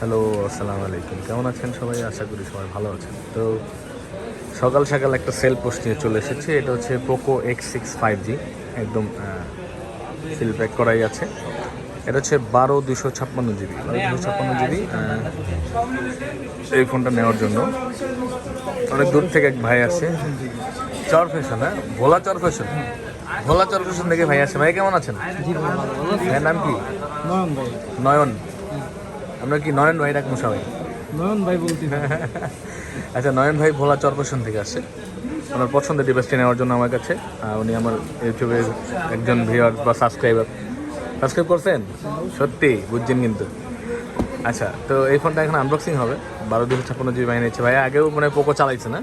Hello, আসসালামু আলাইকুম। কেমন আছেন সবাই? আশা করি সবাই ভালো আছেন। তো সকাল সকাল একটা সেল পোস্ট নিয়ে চলে এসেছি। এটা হচ্ছে পোকো X6 5G, একদম সিল প্যাক করাই আছে। এটা হচ্ছে 12/256 GB, 12/256 GB। এই ফোনটা নেওয়ার জন্য অনেক দূর থেকে এক ভাই আসে, চর ফ্যাশন, হ্যাঁ, ভোলা চর ফ্যাশন, ভোলা চর ফ্যাশন থেকে ভাই আসে। ভাই কেমন আছেন? ভাইয়ের নাম কি? নয়ন ভাই। নয়ন। আমরা কি নয়ন ভাই ডাকবো সবাই? নয়ন ভাই বলতে আচ্ছা, নয়ন ভাই ভোলা চরপেশন থেকে আসে ওনার পছন্দের ডিভাইসটি নেওয়ার জন্য আমার কাছে। উনি আমার ইউটিউবের একজন ভিউয়ার বা সাবস্ক্রাইব করছেন, সত্যি বুঝছেন কিন্তু। আচ্ছা, তো এই ফোনটা এখন আনবক্সিং হবে। 12/256 GB নিচ্ছে। ভাই আগেও মানে পোকো চালাইছে না?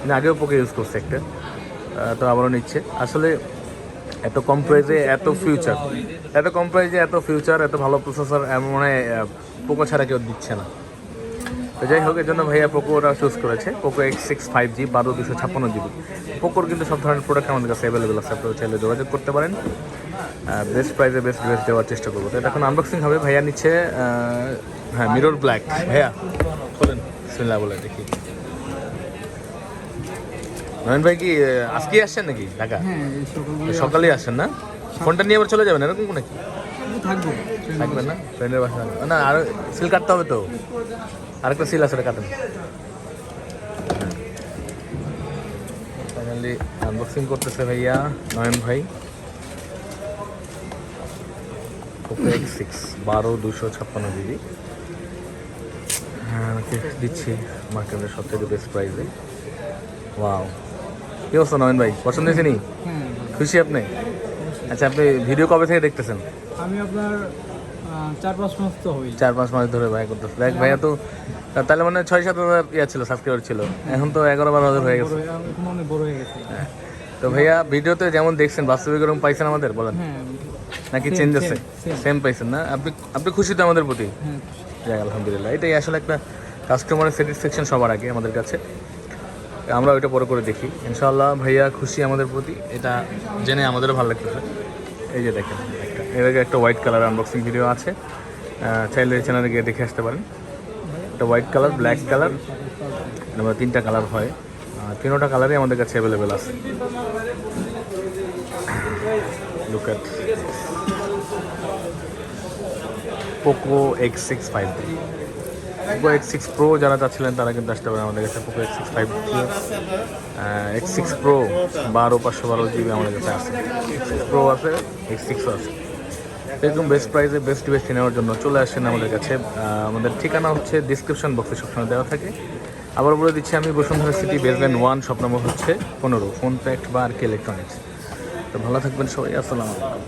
মানে আগেও পোকো ইউজ করছে একটা, তো আবারও নিচ্ছে। আসলে এত কম প্রাইসে এত ফিউচার, এত ভালো প্রসেসর এমন মানে পোকো ছাড়া কেউ দিচ্ছে না। তো যাই হোক, এর জন্য ভাইয়া পোকোটা চুজ করেছে, পোকো X6 5G 12/256 GB। পোকোর কিন্তু সব ধরনের প্রোডাক্ট আমাদের কাছে অ্যাভেলেবেল আছে, আপনারা চাইলে যোগাযোগ করতে পারেন। বেস্ট প্রাইসে বেস্ট ডিভাইস দেওয়ার চেষ্টা করবো। তো এটা এখন আনবক্সিং হবে। ভাইয়া নিচ্ছে হ্যাঁ, মিরর ব্ল্যাক। ভাইয়া বলেন বিসমিল্লাহ বলে দেখি। নয়ন ভাই কি আজকে আসছেন নাকি ঢাকা? সকালেই আসেন না? ফোনটা নিয়ে আবার চলে যাবেন এরকম নাকি? থাকবেন না? ফ্রেন্ডের বাসা না? আর সিল কাটতে হবে তো, আরেকটা সিল আছে, কাটেন। ফাইনালি আনবক্সিং করতেছে ভাইয়া নয়ন ভাই। Poco X6 12/256 GB। হ্যাঁ, ওকে দিচ্ছি মার্কেটের সবথেকে বেস্ট প্রাইসে। ওয়াও, কি অবস্থা নয়ন ভাই, পছন্দ হয়েছে নি? খুশি আপনি? আচ্ছা, আপনি ভিডিও কবে থেকে দেখতেছেন? আমি আপনার 4-5 মাস তো হই। 4-5 মাস ধরে ভাই করতেছে। দেখ ভাইয়া তো তাহলে মানে 6-7 হাজার ছিল, সাবস্ক্রাইবার ছিল। এখন তো 11-12 হাজার হয়ে গেছে। এখন অনেক বড় হয়ে গেছে। তো ভাইয়া ভিডিওতে যেমন দেখছেন, বাস্তবিক এরকম পাইছেন আমাদের বলেন? নাকি চেঞ্জ আছে? সেম পাইছেন না? আপনি খুশি তো আমাদের প্রতি? যাই, আলহামদুলিল্লাহ। এটাই আসলে একটা কাস্টমারের স্যাটিসফ্যাকশন সবার আগে আমাদের কাছে। আমরা ওইটা পরে করে দেখি। ইনশাআল্লাহ ভাইয়া খুশি আমাদের প্রতি, এটা জেনে আমাদেরও ভালো লাগতেছে। এই যে দেখেন, এর আগে একটা হোয়াইট কালার আনবক্সিং ভিডিও আছে, চাইলে চ্যানেলে গিয়ে দেখে আসতে পারেন। একটা হোয়াইট কালার, ব্ল্যাক কালার, আমরা 3টা কালার হয়। 3টা কালারই আমাদের কাছে অ্যাভেলেবেল আছে। Look at Poco X6 5G। Poco X6 Pro যারা চাচ্ছিলেন তারা কিন্তু আসতে পারেন আমাদের কাছে। Poco X6 5G, X6 Pro 12/512 GB আমাদের কাছে আছে। X6 Pro আছে, X6ও আছে। একদম বেস্ট প্রাইসে বেস্ট ডিভাইস নেওয়ার জন্য চলে আসেন আমাদের কাছে। আমাদের ঠিকানা হচ্ছে ডিসক্রিপশন বক্সে সবসময় দেওয়া থাকে। আবার বলে দিচ্ছি, আমি Bashundhara city, basement 1, shop number হচ্ছে 15, ফোন প্যাক্ট বা আর কে ইলেকট্রনিক্স। তো ভালো থাকবেন সবাই, আসসালামু আলাইকুম।